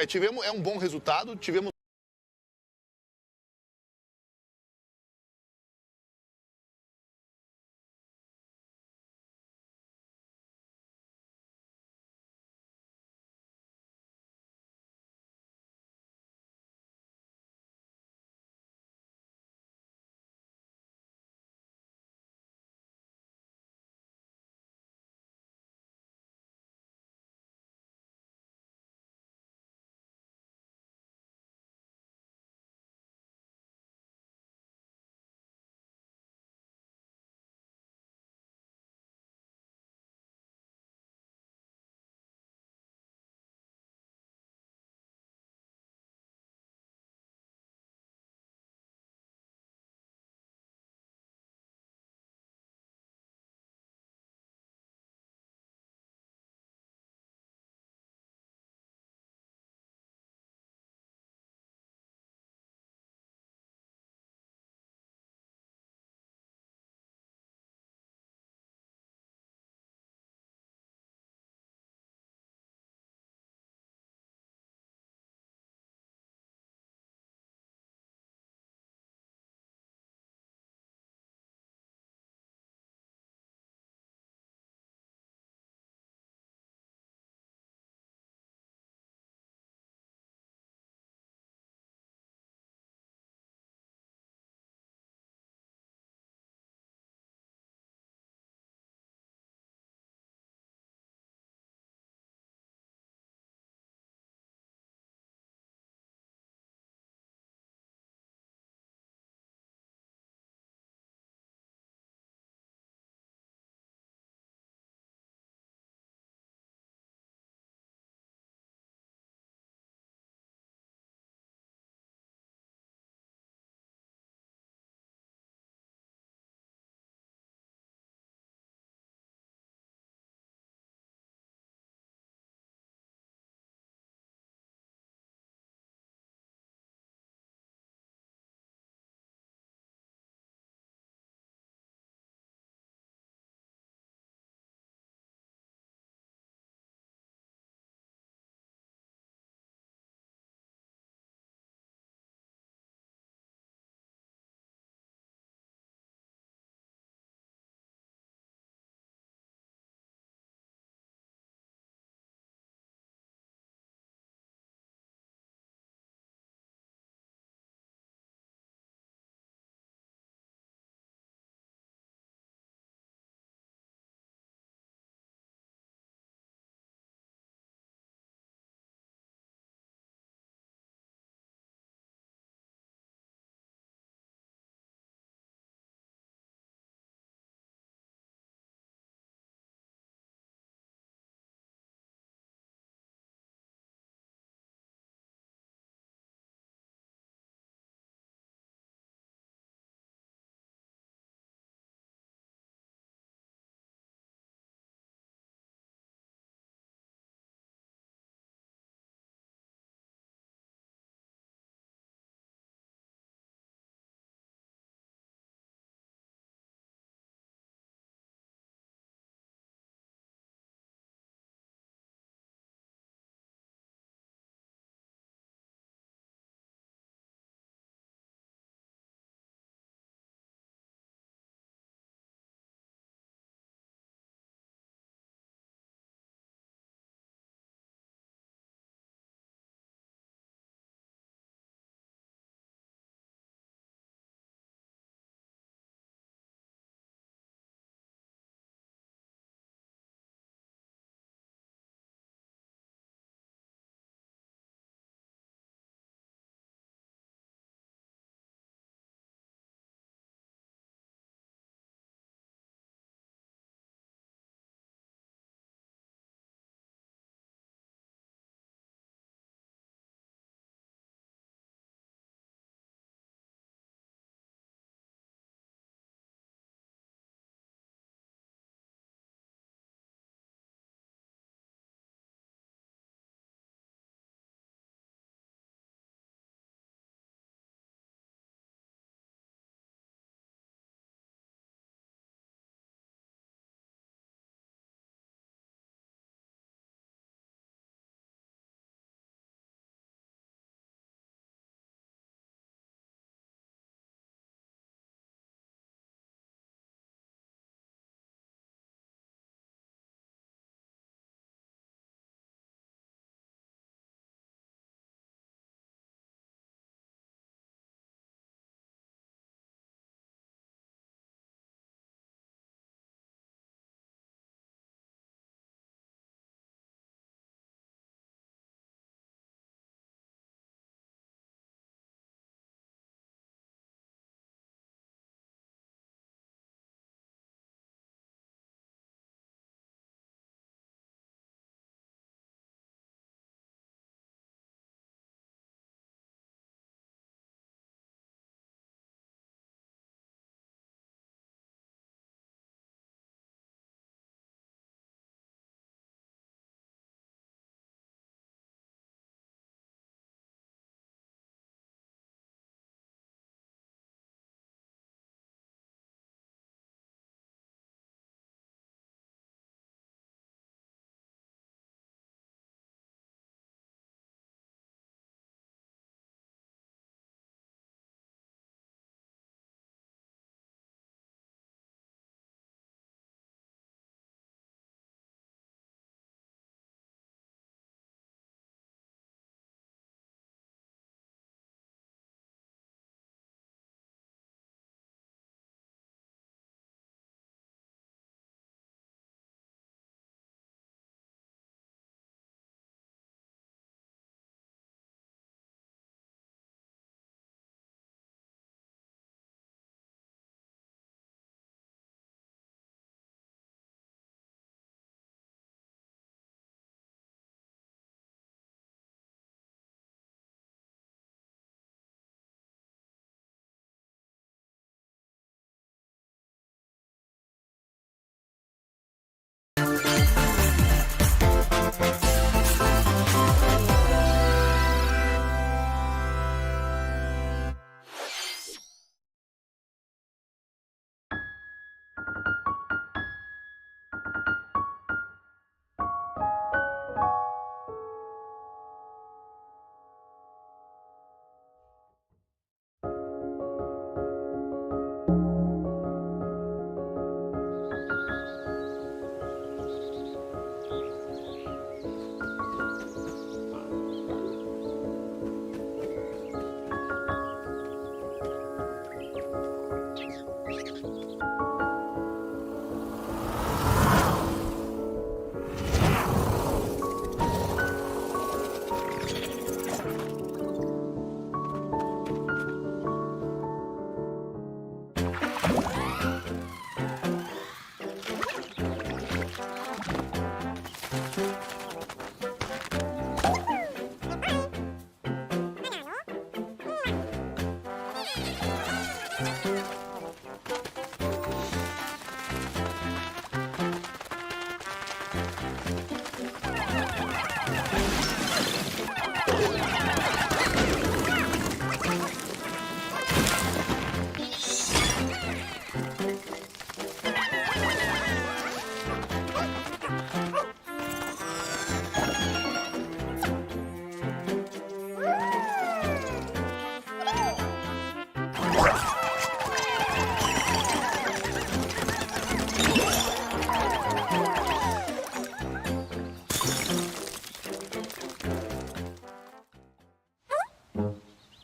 tivemos um bom resultado, tivemos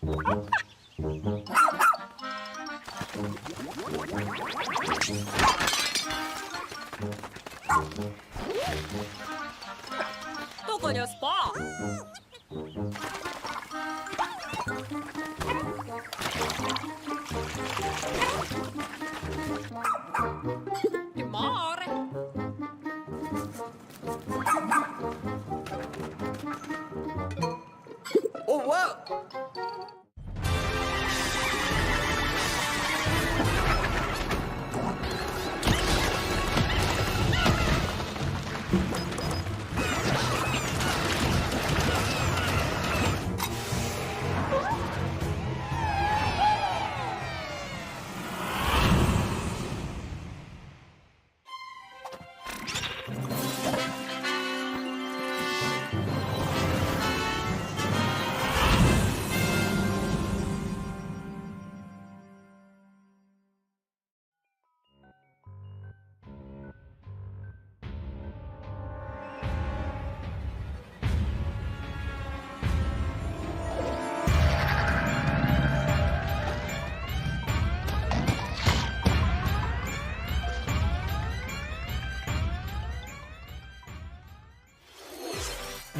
どこにスパMare. Oh, wow!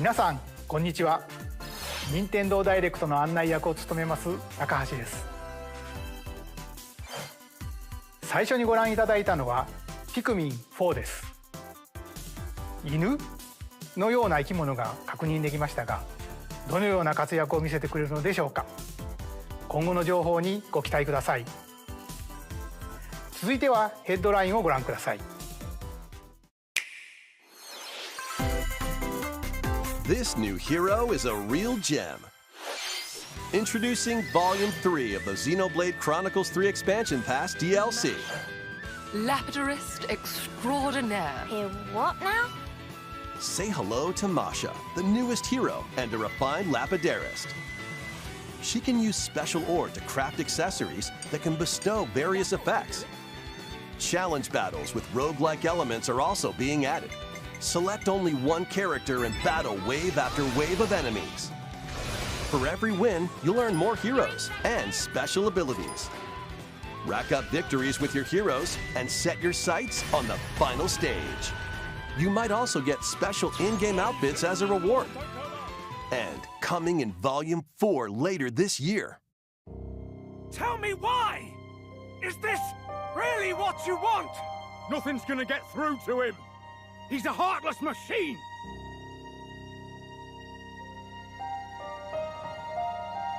皆さんこんにちは。任天堂ダイレクトの案内役を務めます高橋です。最初にご覧いただいたのはピクミン4です。犬のような生き物が確認できましたが、どのような活躍を見せてくれるのでしょうか。今後の情報にご期待ください。続いてはヘッドラインをご覧ください。This new hero is a real gem. Introducing Volume 3 of the Xenoblade Chronicles 3 Expansion Pass DLC. Lapidarist extraordinaire. Hey, what now? Say hello to Masha, the newest hero and a refined Lapidarist. She can use special ore to craft accessories that can bestow various effects. Challenge battles with roguelike elements are also being added. Select only one character and battle wave after wave of enemies. For every win, you'll earn more heroes and special abilities. Rack up victories with your heroes and set your sights on the final stage. You might also get special in-game outfits as a reward. And coming in Volume 4 later this year. Tell me why! Is this really what you want? Nothing's gonna get through to him. He's a heartless machine!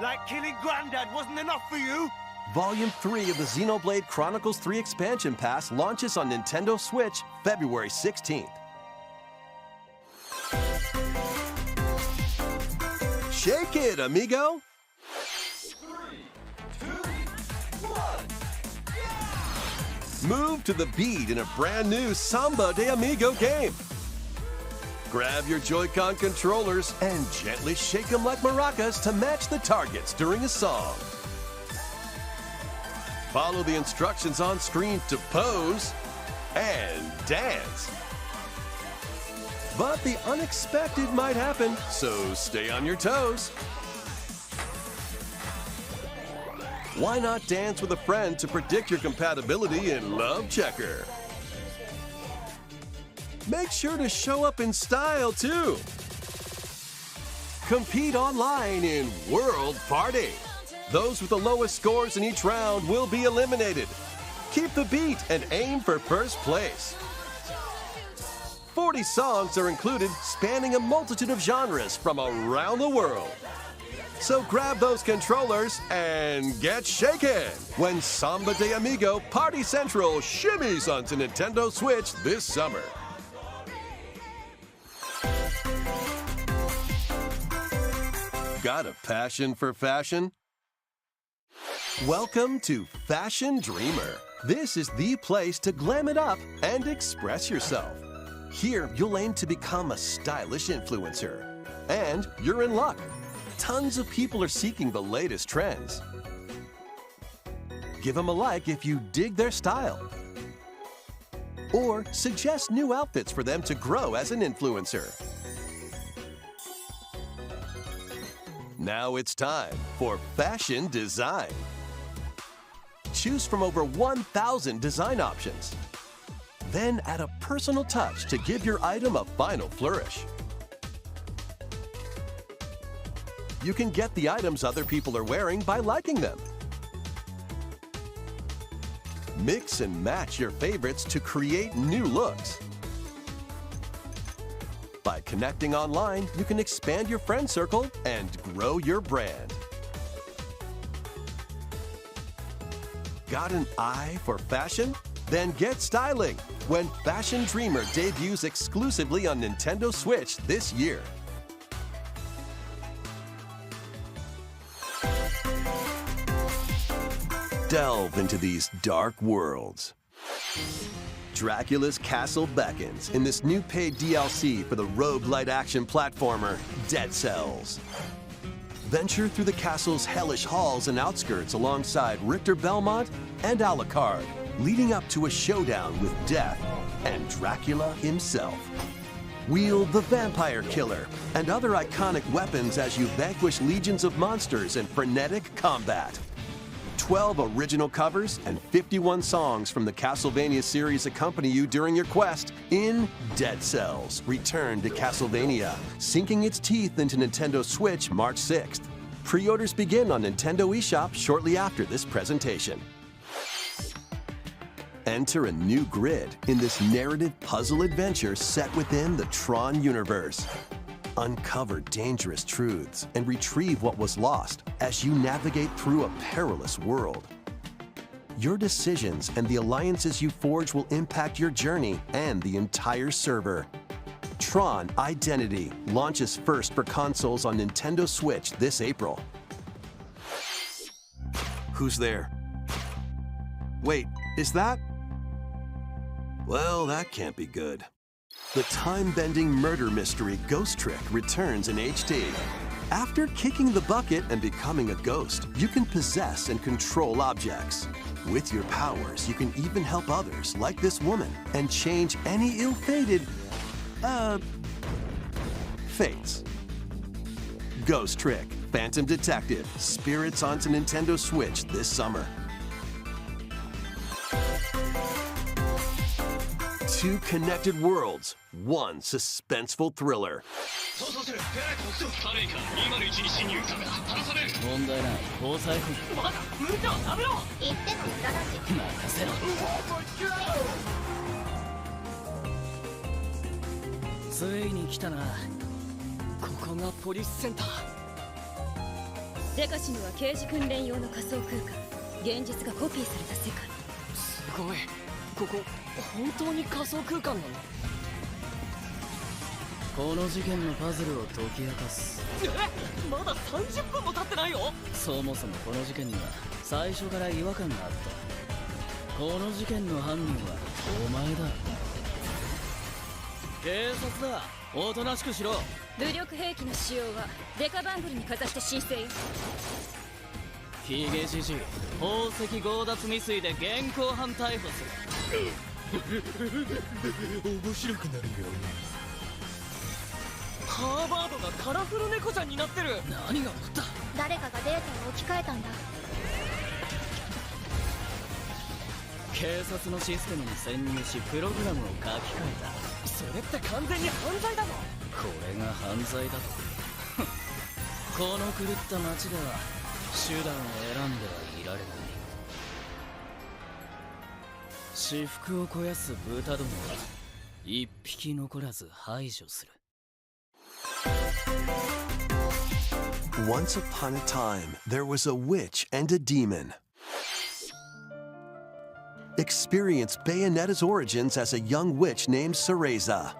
Like killing Grandad wasn't enough for you? Volume 3 of the Xenoblade Chronicles 3 Expansion Pass launches on Nintendo Switch February 16th. Shake it, amigo! 3, 2, 1, Move to the beat in a brand new Samba de Amigo game. Grab your Joy-Con controllers and gently shake them like maracas to match the targets during a song. Follow the instructions on screen to pose and dance. But the unexpected might happen, so stay on your toes. Why not dance with a friend to predict your compatibility in Love Checker? Make sure to show up in style, too. Compete online in World Party. Those with the lowest scores in each round will be eliminated. Keep the beat and aim for first place. 40 songs are included, spanning a multitude of genres from around the world. So grab those controllers and get shaken when Samba de Amigo Party Central shimmies onto Nintendo Switch this summer. Got a passion for fashion? Welcome to Fashion Dreamer. This is the place to glam it up and express yourself. Here, you'll aim to become a stylish influencer. And you're in luck. Tons of people are seeking the latest trends. Give them a like if you dig their style. Or suggest new outfits for them to grow as an influencer. Now it's time for fashion design. Choose from over 1,000 design options. Then add a personal touch to give your item a final flourish. You can get the items other people are wearing by liking them. Mix and match your favorites to create new looks. By connecting online, you can expand your friend circle and grow your brand. Got an eye for fashion? Then get styling when Fashion Dreamer debuts exclusively on Nintendo Switch this year. Delve into these dark worlds. Dracula's castle beckons in this new paid DLC for the roguelite action platformer, Dead Cells. Venture through the castle's hellish halls and outskirts alongside Richter Belmont and Alucard, leading up to a showdown with Death and Dracula himself. Wield the Vampire Killer and other iconic weapons as you vanquish legions of monsters in frenetic combat. 12 original covers and 51 songs from the Castlevania series accompany you during your quest in Dead Cells: Return to Castlevania, sinking its teeth into Nintendo Switch March 6th. Pre-orders begin on Nintendo eShop shortly after this presentation. Enter a new grid in this narrative puzzle adventure set within the Tron universe. Uncover dangerous truths and retrieve what was lost as you navigate through a perilous world. Your decisions and the alliances you forge will impact your journey and the entire server. Tron Identity launches first for consoles on Nintendo Switch this April. Who's there? Wait, is that? Well, that can't be good. The time-bending murder mystery Ghost Trick returns in HD. After kicking the bucket and becoming a ghost, you can possess and control objects. With your powers, you can even help others, like this woman, and change any ill-fated, fates. Ghost Trick, Phantom Detective, Spirits onto Nintendo Switch this summer. Two connected worlds, one suspenseful thriller. Once upon a time, there was a witch and a demon. Experience Bayonetta's origins as a young witch named Cereza.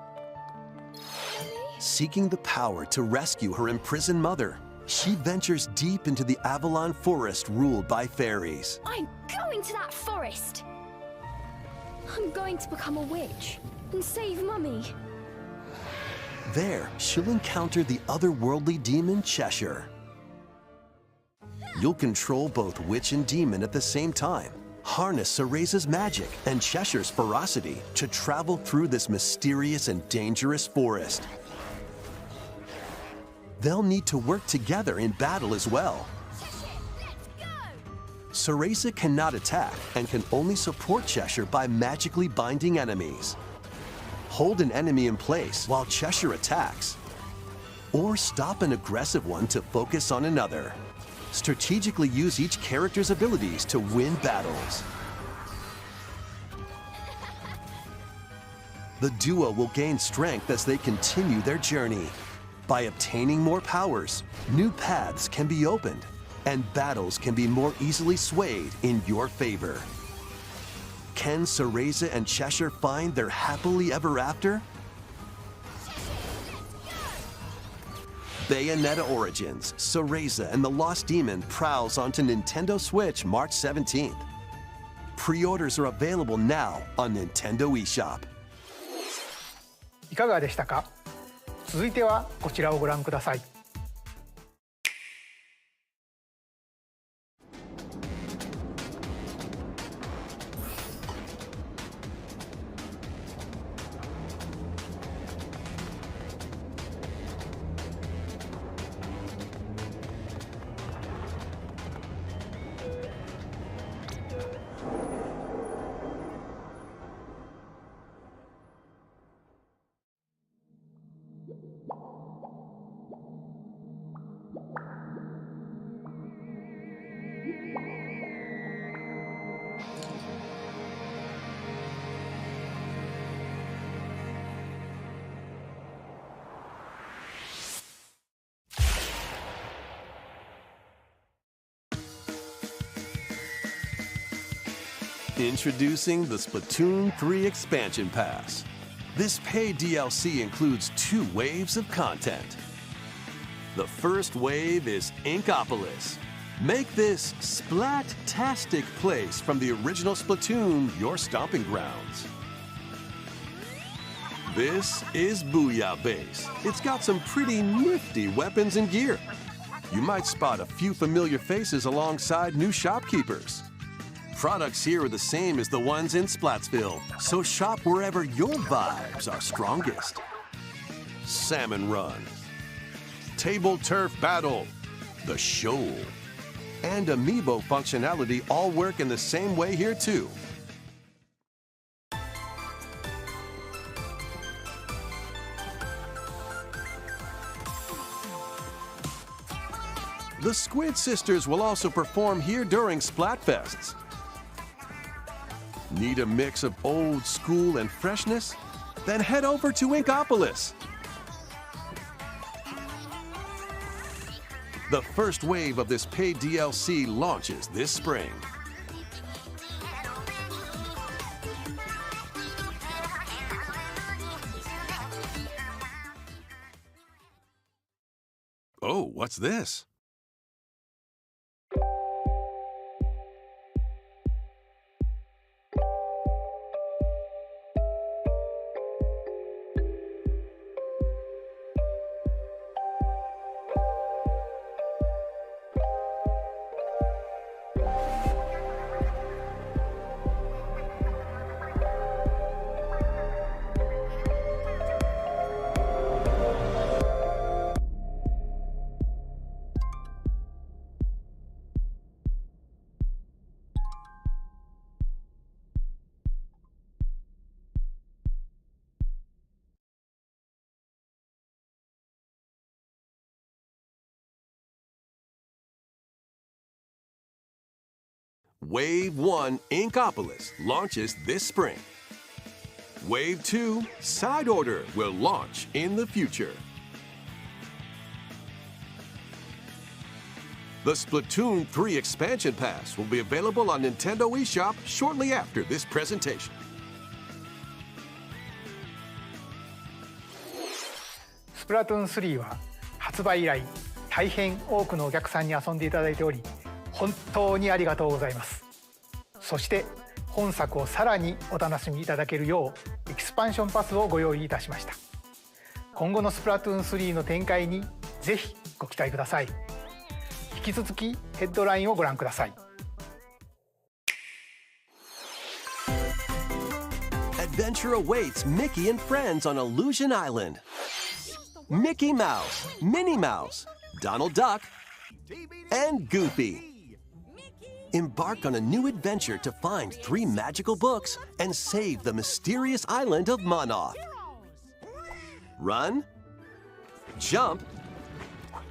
Seeking the power to rescue her imprisoned mother, she ventures deep into the Avalon Forest ruled by fairies. I'm going to that forest! I'm going to become a witch and save Mummy. There, she'll encounter the otherworldly demon Cheshire. You'll control both witch and demon at the same time. Harness Cereza's magic and Cheshire's ferocity to travel through this mysterious and dangerous forest. they'll need to work together in battle as well. Cereza cannot attack and can only support Cheshire by magically binding enemies. Hold an enemy in place while Cheshire attacks, or stop an aggressive one to focus on another. Strategically use each character's abilities to win battles. The duo will gain strength as they continue their journey. By obtaining more powers, new paths can be opened, and battles can be more easily swayed in your favor. Can Cereza and Cheshire find their happily ever after? Bayonetta Origins, Cereza and the Lost Demon prowls onto Nintendo Switch March 17th. Pre-orders are available now on Nintendo eShop. いかがでしたか？続いてはこちらをご覧ください。Introducing the Splatoon 3 Expansion Pass. This paid DLC includes 2 waves of content. The first wave is Inkopolis. Make this splat-tastic place from the original Splatoon your stomping grounds. This is Booyah Base. It's got some pretty nifty weapons and gear. You might spot a few familiar faces alongside new shopkeepers. Products here are the same as the ones in Splatsville, so shop wherever your vibes are strongest. Salmon Run, Table Turf Battle, The Shoal, and Amiibo functionality all work in the same way here too. The Squid Sisters will also perform here during Splatfests. Need a mix of old school and freshness? Then head over to Inkopolis. The first wave of this paid DLC launches this spring. Oh, what's this? Wave 1 Inkopolis launches this spring. Wave 2 Side Order will launch in the future. The Splatoon 3 Expansion Pass will be available on Nintendo eShop shortly after this presentation. Splatoon 3は発売以来大変多くのお客さんに遊んでいただいており、本当にありがとうございます。そして本作をさらにお楽しみいただけるようエキスパンションパスをご用意いたしました。今後のスプラトゥーン3の展開にぜひご期待ください。引き続きヘッドラインをご覧ください。Adventure awaits Mickey and friends on Illusion Island. Mickey Mouse, Minnie Mouse, Donald Duck, and Goofy. Embark on a new adventure to find 3 magical books and save the mysterious island of Monoth. Run, jump,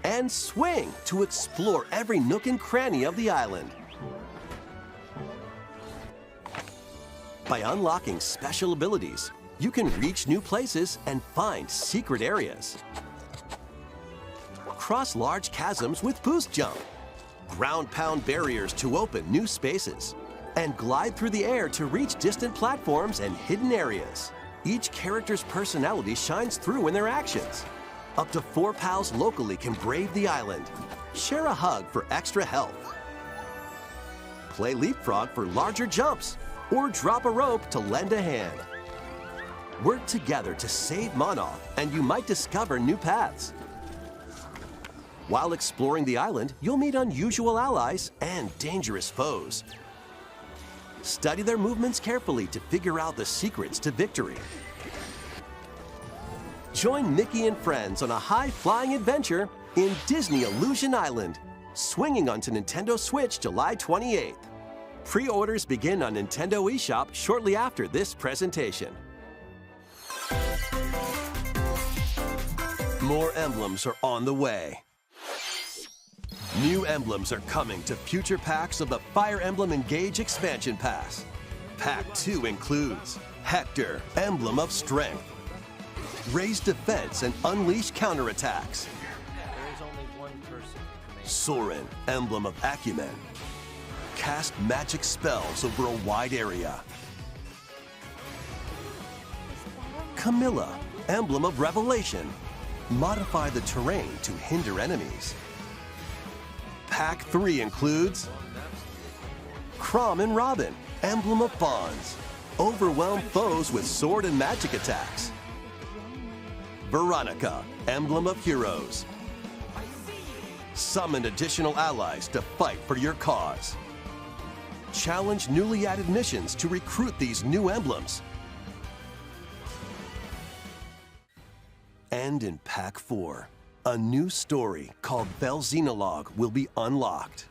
and swing to explore every nook and cranny of the island. By unlocking special abilities, you can reach new places and find secret areas. Cross large chasms with boost jump, ground-pound barriers to open new spaces, and glide through the air to reach distant platforms and hidden areas. Each character's personality shines through in their actions. Up to 4 pals locally can brave the island. Share a hug for extra health. Play leapfrog for larger jumps, or drop a rope to lend a hand. Work together to save Monoth, and you might discover new paths. While exploring the island, you'll meet unusual allies and dangerous foes. Study their movements carefully to figure out the secrets to victory. Join Mickey and friends on a high-flying adventure in Disney Illusion Island, swinging onto Nintendo Switch July 28th. Pre-orders begin on Nintendo eShop shortly after this presentation. More emblems are on the way. New emblems are coming to future packs of the Fire Emblem Engage Expansion Pass. Pack 2 includes Hector, Emblem of Strength, Raise Defense and Unleash Counterattacks, Soren, Emblem of Acumen, Cast magic spells over a wide area, Camilla, Emblem of Revelation, modify the terrain to hinder enemies. Pack 3 includes Chrom and Robin, Emblem of Bonds, overwhelm foes with sword and magic attacks. Veronica, Emblem of Heroes, summon additional allies to fight for your cause. Challenge newly added missions to recruit these new emblems. And in Pack 4, a new story called Vel'Xenologue will be unlocked.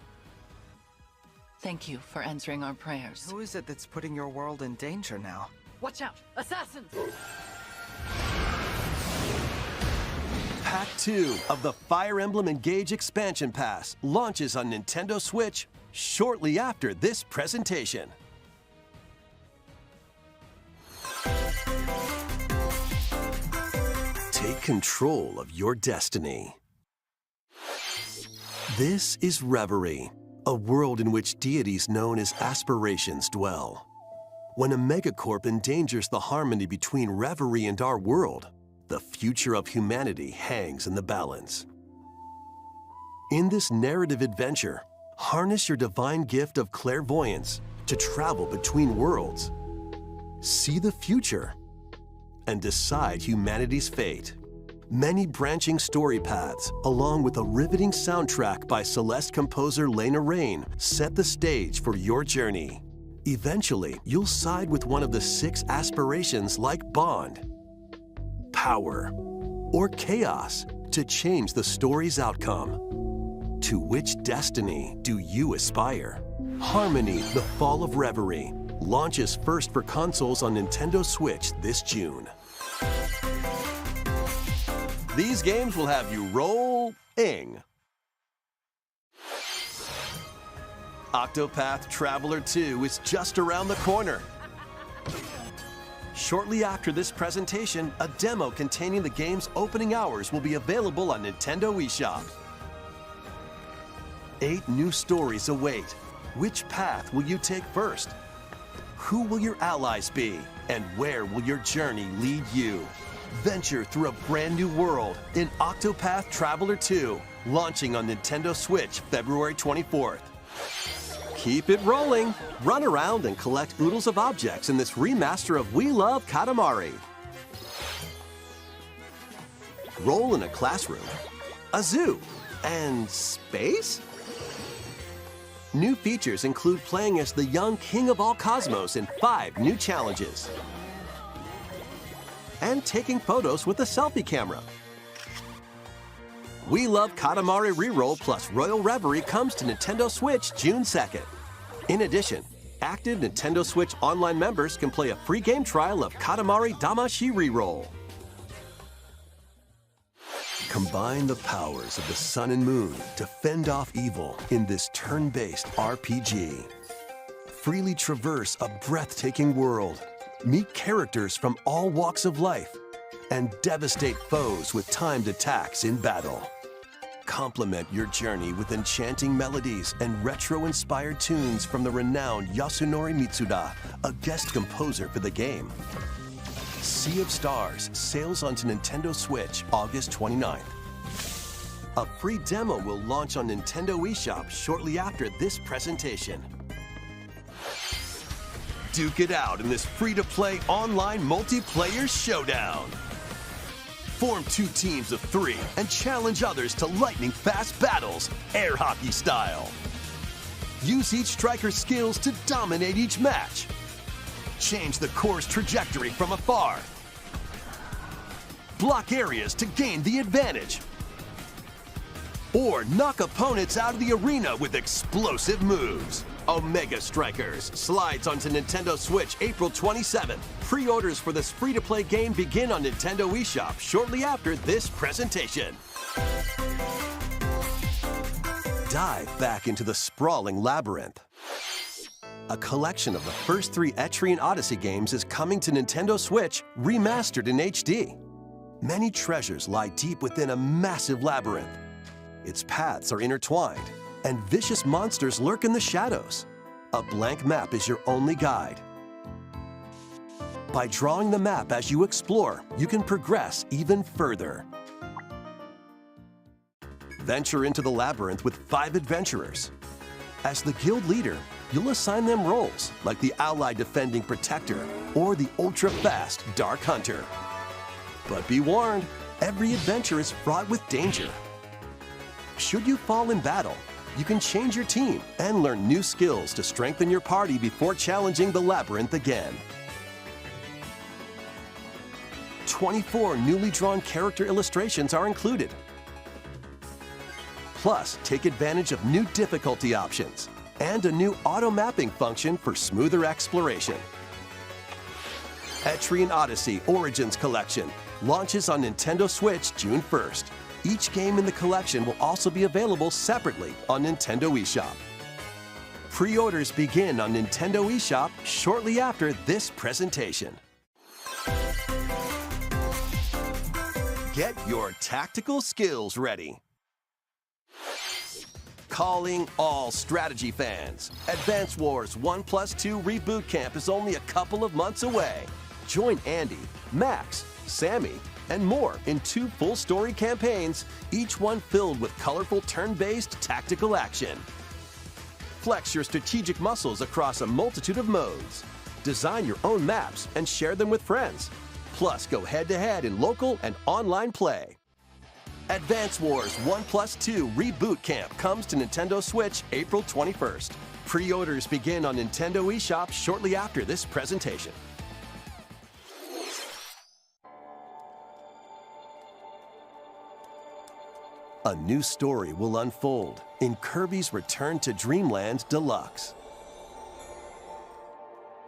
Thank you for answering our prayers. Who is it that's putting your world in danger now? Watch out! Assassins! Pack 2 of the Fire Emblem Engage Expansion Pass launches on Nintendo Switch shortly after this presentation. Take control of your destiny. This is Reverie, a world in which deities known as aspirations dwell. When a megacorp endangers the harmony between Reverie and our world, the future of humanity hangs in the balance. In this narrative adventure, harness your divine gift of clairvoyance to travel between worlds, see the future, and decide humanity's fate. Many branching story paths, along with a riveting soundtrack by Celeste composer Lena Raine, set the stage for your journey. Eventually, you'll side with one of the 6 aspirations like Bond, Power, or Chaos to change the story's outcome. To which destiny do you aspire? Harmony: The Fall of Reverie launches first for consoles on Nintendo Switch this June. These games will have you roll-ing. Octopath Traveler 2 is just around the corner. Shortly after this presentation, a demo containing the game's opening hours will be available on Nintendo eShop. 8 new stories await. Which path will you take first? Who will your allies be? And where will your journey lead you? Venture through a brand new world in Octopath Traveler 2, launching on Nintendo Switch February 24th. Keep it rolling. Run around and collect oodles of objects in this remaster of We Love Katamari. Roll in a classroom, a zoo, and space? New features include playing as the young king of all cosmos in 5 new challenges, and taking photos with a selfie camera. We Love Katamari Reroll plus Royal Reverie comes to Nintendo Switch June 2nd. In addition, active Nintendo Switch Online members can play a free game trial of Katamari Damacy Reroll. Combine the powers of the sun and moon to fend off evil in this turn-based RPG. Freely traverse a breathtaking world, meet characters from all walks of life, and devastate foes with timed attacks in battle. Complement your journey with enchanting melodies and retro-inspired tunes from the renowned Yasunori Mitsuda, a guest composer for the game. Sea of Stars sails onto Nintendo Switch August 29th. A free demo will launch on Nintendo eShop shortly after this presentation. Duke it out in this free-to-play online multiplayer showdown. Form 2 teams of 3 and challenge others to lightning-fast battles, air hockey style. Use each striker's skills to dominate each match. Change the course trajectory from afar. Block areas to gain the advantage. Or knock opponents out of the arena with explosive moves. Omega Strikers slides onto Nintendo Switch April 27th. Pre-orders for this free-to-play game begin on Nintendo eShop shortly after this presentation. Dive back into the sprawling labyrinth. A collection of the first 3 Etrian Odyssey games is coming to Nintendo Switch, remastered in HD. Many treasures lie deep within a massive labyrinth. Its paths are intertwined, and vicious monsters lurk in the shadows. A blank map is your only guide. By drawing the map as you explore, you can progress even further. Venture into the labyrinth with 5 adventurers. As the guild leader, you'll assign them roles like the ally defending protector or the ultra-fast dark hunter. But be warned, every adventure is fraught with danger. Should you fall in battle, you can change your team and learn new skills to strengthen your party before challenging the labyrinth again. 24 newly drawn character illustrations are included. Plus, take advantage of new difficulty options and a new auto-mapping function for smoother exploration. Etrian Odyssey Origins Collection launches on Nintendo Switch June 1st. Each game in the collection will also be available separately on Nintendo eShop. Pre-orders begin on Nintendo eShop shortly after this presentation. Get your tactical skills ready. Calling all strategy fans. Advance Wars 1+2 Reboot Camp is only a couple of months away. Join Andy, Max, Sammy, and more in 2 full story campaigns, each one filled with colorful turn-based tactical action. Flex your strategic muscles across a multitude of modes. Design your own maps and share them with friends. Plus, go head-to-head in local and online play. Advance Wars 1+2 Reboot Camp comes to Nintendo Switch April 21st. Pre-orders begin on Nintendo eShop shortly after this presentation. A new story will unfold in Kirby's Return to Dreamland Deluxe.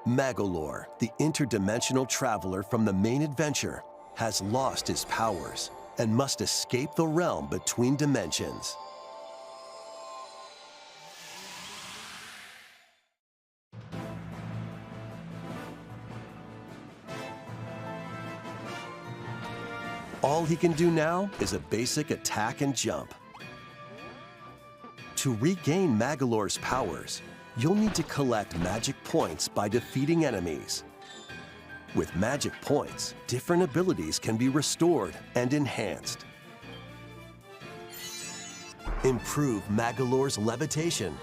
Magolor, the interdimensional traveler from the main adventure, has lost his powers and must escape the realm between dimensions. All he can do now is a basic attack and jump. To regain Magolor's powers, you'll need to collect magic points by defeating enemies. With magic points, different abilities can be restored and enhanced. Improve Magolor's levitation,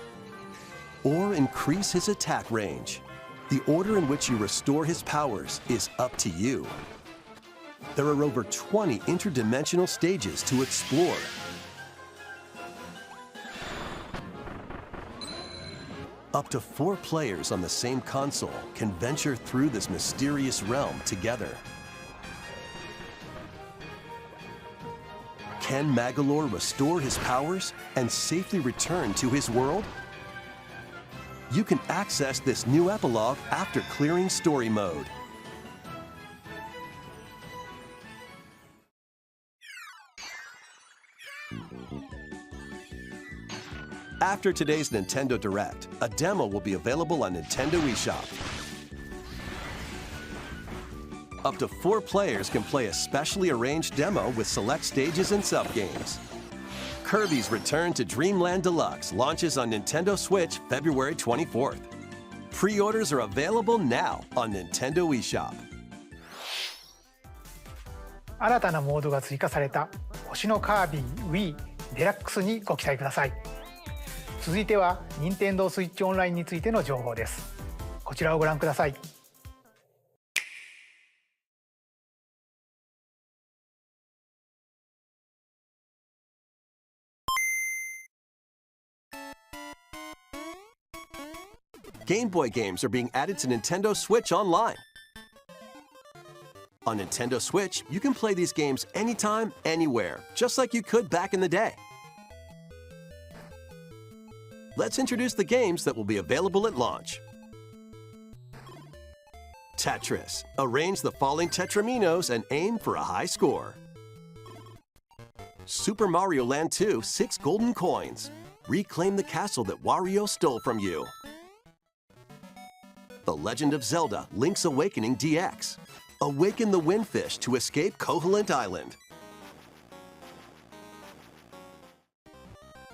or increase his attack range. The order in which you restore his powers is up to you. There are over 20 interdimensional stages to explore. Up to 4 players on the same console can venture through this mysterious realm together. Can Magalore restore his powers and safely return to his world? You can access this new epilogue after clearing story mode. After today's Nintendo Direct, a demo will be available on Nintendo eShop. Up to 4 players can play a specially arranged demo with select stages and subgames. Kirby's Return to Dreamland Deluxe launches on Nintendo Switch February 24th. Pre-orders are available now on Nintendo eShop. 新たなモードが追加された星のカービィ Wii デラックスにご期待ください。続いては任天堂スイッチオンラインについての情報です。こちらをご覧ください。Game Boy games are being added to Nintendo Switch Online. On Nintendo Switch, you can play these games anytime, anywhere, just like you could back in the day. Let's introduce the games that will be available at launch. Tetris. Arrange the falling tetraminos and aim for a high score. Super Mario Land 2, 6 golden coins. Reclaim the castle that Wario stole from you. The Legend of Zelda Link's Awakening DX. Awaken the Windfish to escape Koholint Island.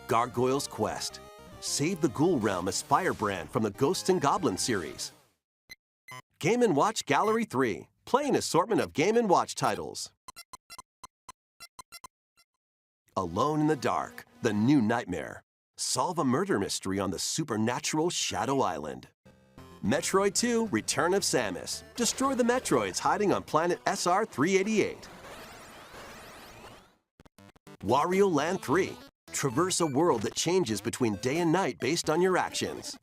Gargoyle's Quest. Save the Ghoul Realm as Firebrand from the Ghosts and Goblins series. Game & Watch Gallery 3. Play an assortment of Game & Watch titles. Alone in the Dark. The New Nightmare. Solve a murder mystery on the supernatural Shadow Island. Metroid 2 Return of Samus. Destroy the Metroids hiding on planet SR-388. Wario Land 3. Traverse a world that changes between day and night based on your actions.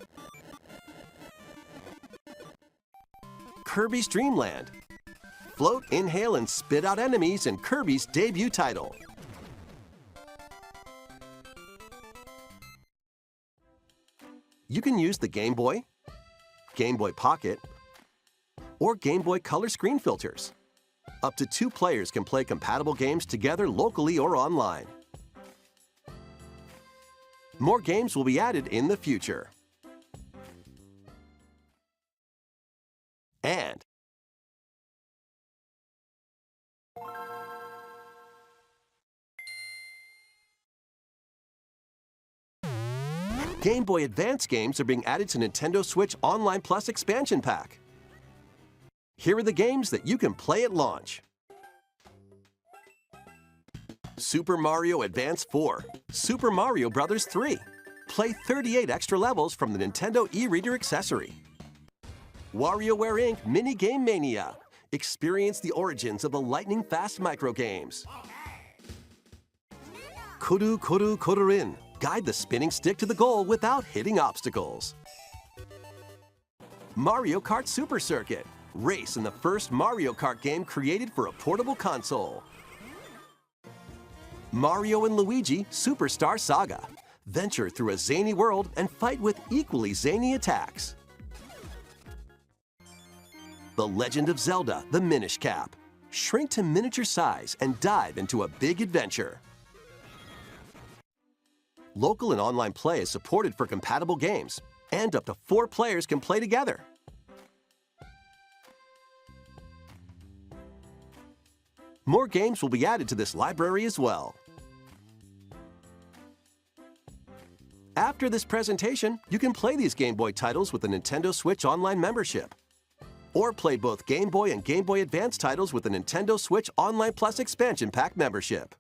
Kirby's Dream Land. Float, inhale, and spit out enemies in Kirby's debut title. You can use the Game Boy, Game Boy Pocket, or Game Boy Color screen filters. Up to 2 players can play compatible games together locally or online. More games will be added in the future. And Game Boy Advance games are being added to Nintendo Switch Online Plus Expansion Pack. Here are the games that you can play at launch. Super Mario Advance 4, Super Mario Bros. 3. Play 38 extra levels from the Nintendo e-reader accessory. WarioWare Inc. Mini Game Mania. Experience the origins of the lightning-fast microgames. Koru Koru Korurin. Guide the spinning stick to the goal without hitting obstacles. Mario Kart Super Circuit. Race in the first Mario Kart game created for a portable console. Mario and Luigi Superstar Saga. Venture through a zany world and fight with equally zany attacks. The Legend of Zelda The Minish Cap. Shrink to miniature size and dive into a big adventure. Local and online play is supported for compatible games, and up to 4 players can play together. More games will be added to this library as well. After this presentation, you can play these Game Boy titles with the Nintendo Switch Online membership. Or play both Game Boy and Game Boy Advance titles with the Nintendo Switch Online Plus Expansion Pack membership.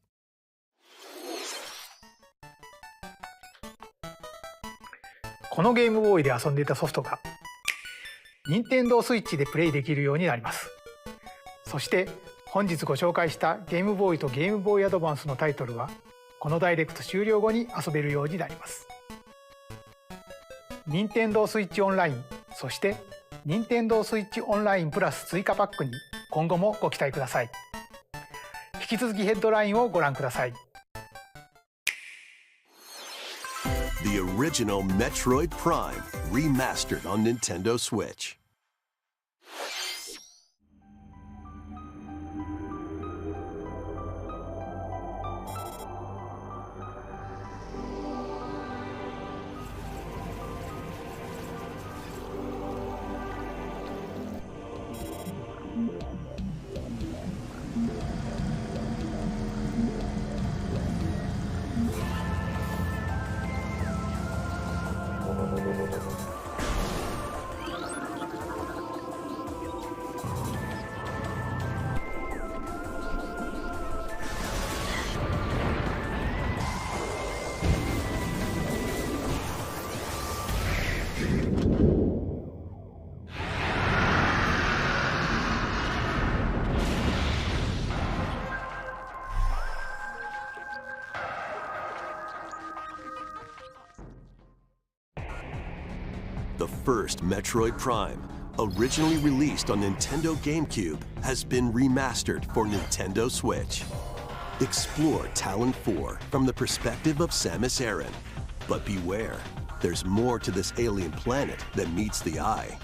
このゲームボーイで遊んでいたソフトが任天堂スイッチでプレイできるようになります。そして本日ご紹介したゲームボーイとゲームボーイアドバンスのタイトルはこのダイレクト終了後に遊べるようになります。任天堂スイッチオンライン、そして任天堂スイッチオンラインプラス追加パックに今後もご期待ください。引き続きヘッドラインをご覧ください。the original Metroid Prime remastered on Nintendo Switch. The first Metroid Prime, originally released on Nintendo GameCube, has been remastered for Nintendo Switch. Explore Talon 4 from the perspective of Samus Aran. But beware, there's more to this alien planet than meets the eye.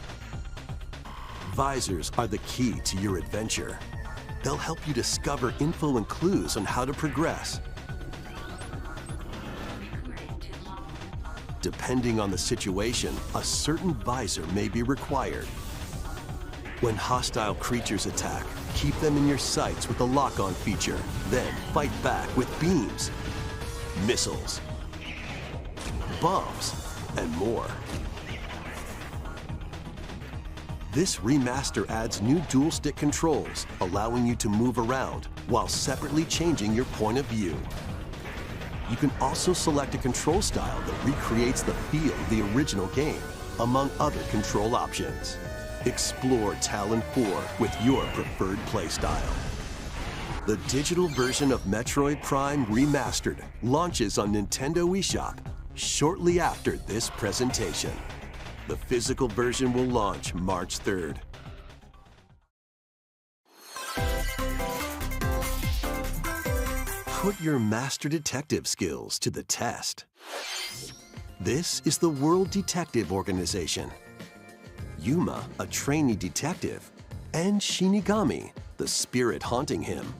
Visors are the key to your adventure. They'll help you discover info and clues on how to progress. Depending on the situation, a certain visor may be required. When hostile creatures attack, keep them in your sights with the lock-on feature, then fight back with beams, missiles, bombs, and more. This remaster adds new dual-stick controls, allowing you to move around while separately changing your point of view. You can also select a control style that recreates the feel of the original game, among other control options. Explore Talon 4 with your preferred playstyle. The digital version of Metroid Prime Remastered launches on Nintendo eShop shortly after this presentation. The physical version will launch March 3rd. Put your master detective skills to the test. This is the World Detective Organization. Yuma, a trainee detective, and Shinigami, the spirit haunting him,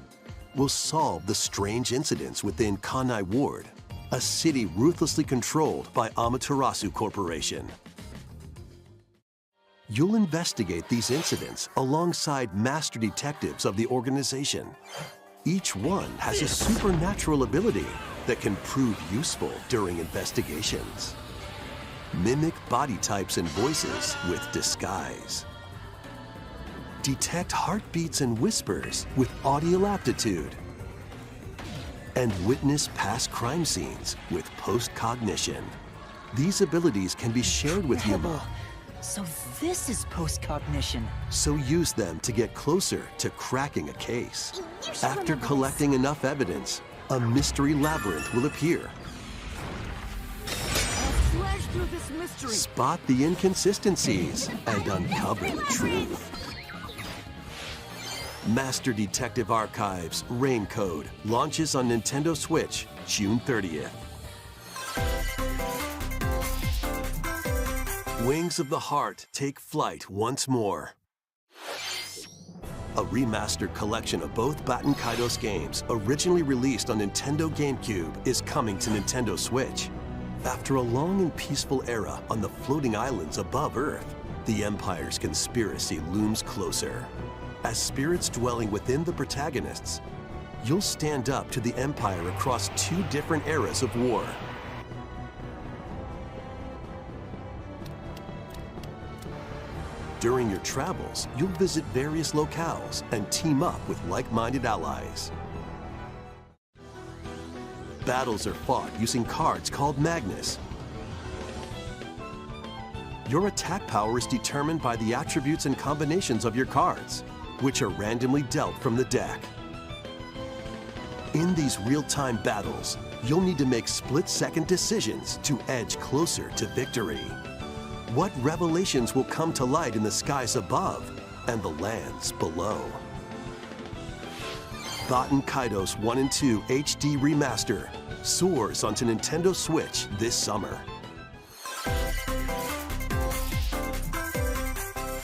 will solve the strange incidents within Kanai Ward, a city ruthlessly controlled by Amaterasu Corporation. You'll investigate these incidents alongside master detectives of the organization. Each one has a supernatural ability that can prove useful during investigations. Mimic body types and voices with disguise. Detect heartbeats and whispers with audio aptitude. And witness past crime scenes with post-cognition. These abilities can be shared with Yuma. So this is post-cognition. So use them to get closer to cracking a case. After collecting enough evidence, a mystery labyrinth will appear. Flash through this mystery. Spot the inconsistencies and uncover the truth. Master Detective Archives Rain Code launches on Nintendo Switch June 30th. Wings of the Heart take flight once more. A remastered collection of both Baten Kaitos games, originally released on Nintendo GameCube, is coming to Nintendo Switch. After a long and peaceful era on the floating islands above Earth, the Empire's conspiracy looms closer. As spirits dwelling within the protagonists, you'll stand up to the Empire across two different eras of war. During your travels, you'll visit various locales and team up with like-minded allies. Battles are fought using cards called Magnus. Your attack power is determined by the attributes and combinations of your cards, which are randomly dealt from the deck. In these real-time battles, you'll need to make split-second decisions to edge closer to victory. What revelations will come to light in the skies above and the lands below? Baten Kaitos 1 and 2 HD Remaster soars onto Nintendo Switch this summer.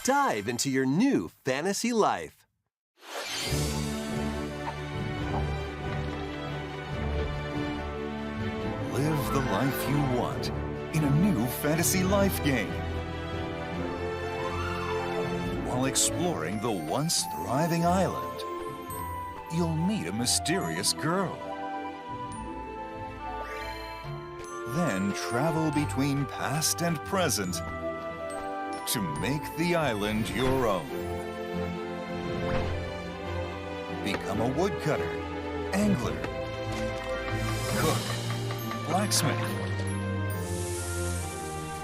Dive into your new fantasy life. Live the life you want in a new fantasy life game. While exploring the once thriving island, you'll meet a mysterious girl. Then travel between past and present to make the island your own. Become a woodcutter, angler, cook, blacksmith,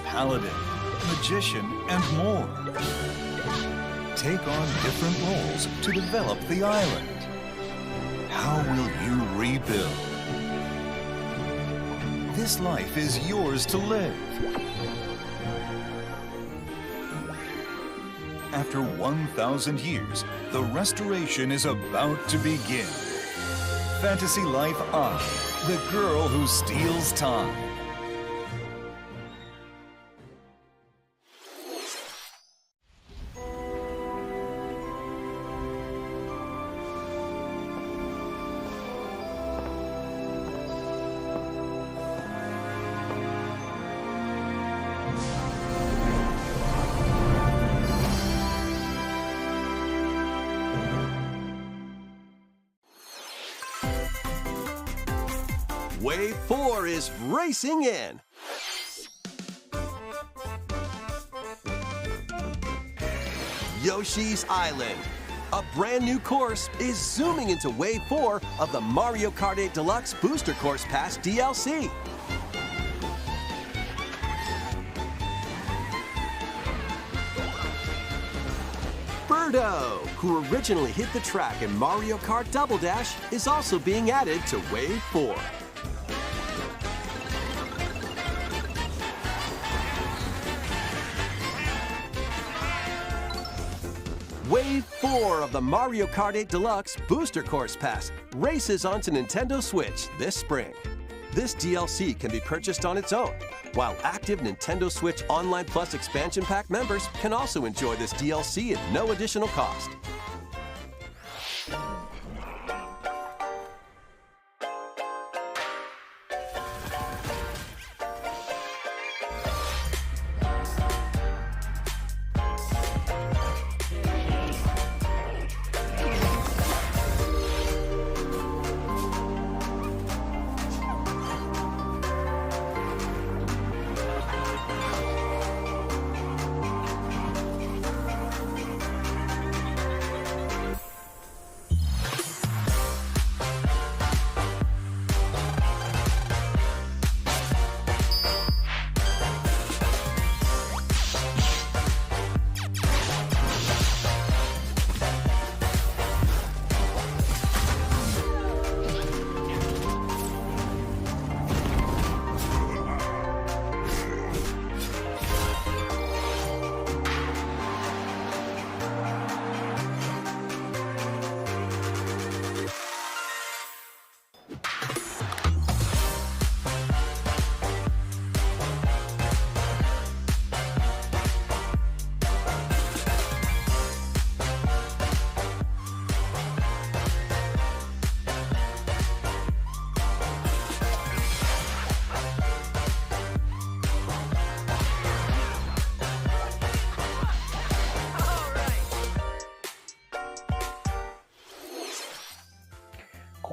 paladin, magician, and more. Take on different roles to develop the island. How will you rebuild? This life is yours to live. After 1,000 years, the restoration is about to begin. Fantasy Life I, the girl who steals time. Wave 4 is racing in. Yoshi's Island. A brand new course is zooming into Wave 4 of the Mario Kart 8 Deluxe Booster Course Pass DLC. Birdo, who originally hit the track in Mario Kart Double Dash, is also being added to Wave 4. Wave 4 of the Mario Kart 8 Deluxe Booster Course Pass races onto Nintendo Switch this spring. This DLC can be purchased on its own, while active Nintendo Switch Online Plus Expansion Pack members can also enjoy this DLC at no additional cost.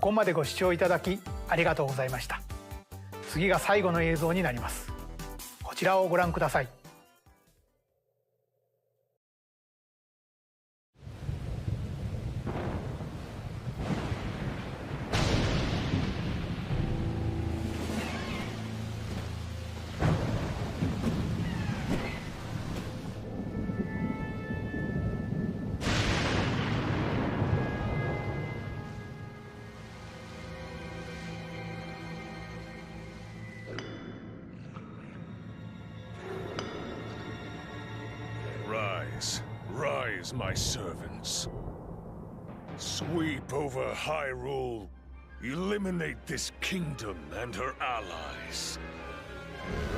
ここまでご視聴いただきありがとうございました。次が最後の映像になります。こちらをご覧ください。Rise, my servants. Sweep over Hyrule. Eliminate this kingdom and her allies.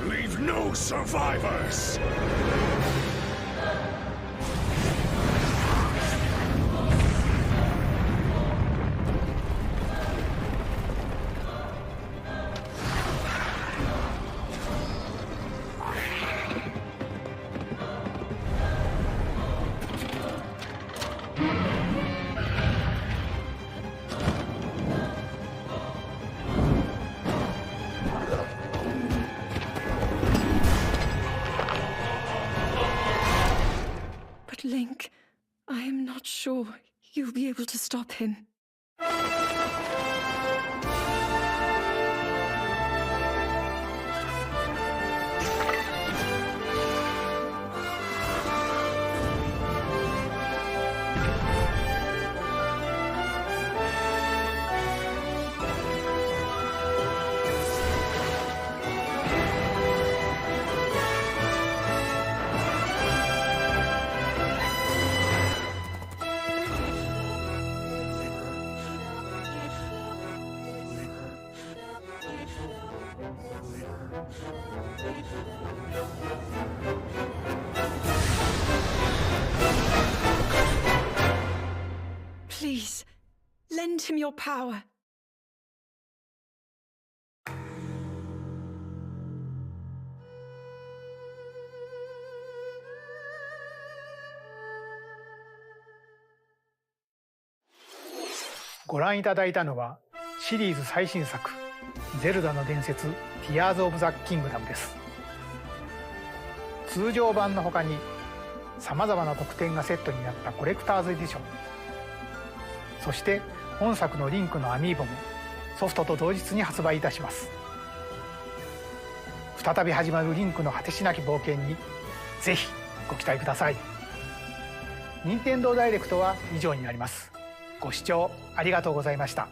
Leave no survivors! Link, I am not sure you'll be able to stop him. Please, lend him your power. ご覧いただいたのはシリーズ最新作「ゼルダの伝説ティアーズ・オブ・ザ・キングダム」です。通常版の他にさまざまな特典がセットになったコレクターズエディション、そして本作のリンクのアミーボもソフトと同日に発売いたします。再び始まるリンクの果てしなき冒険にぜひご期待ください。任天堂ダイレクトは以上になります。ご視聴ありがとうございました。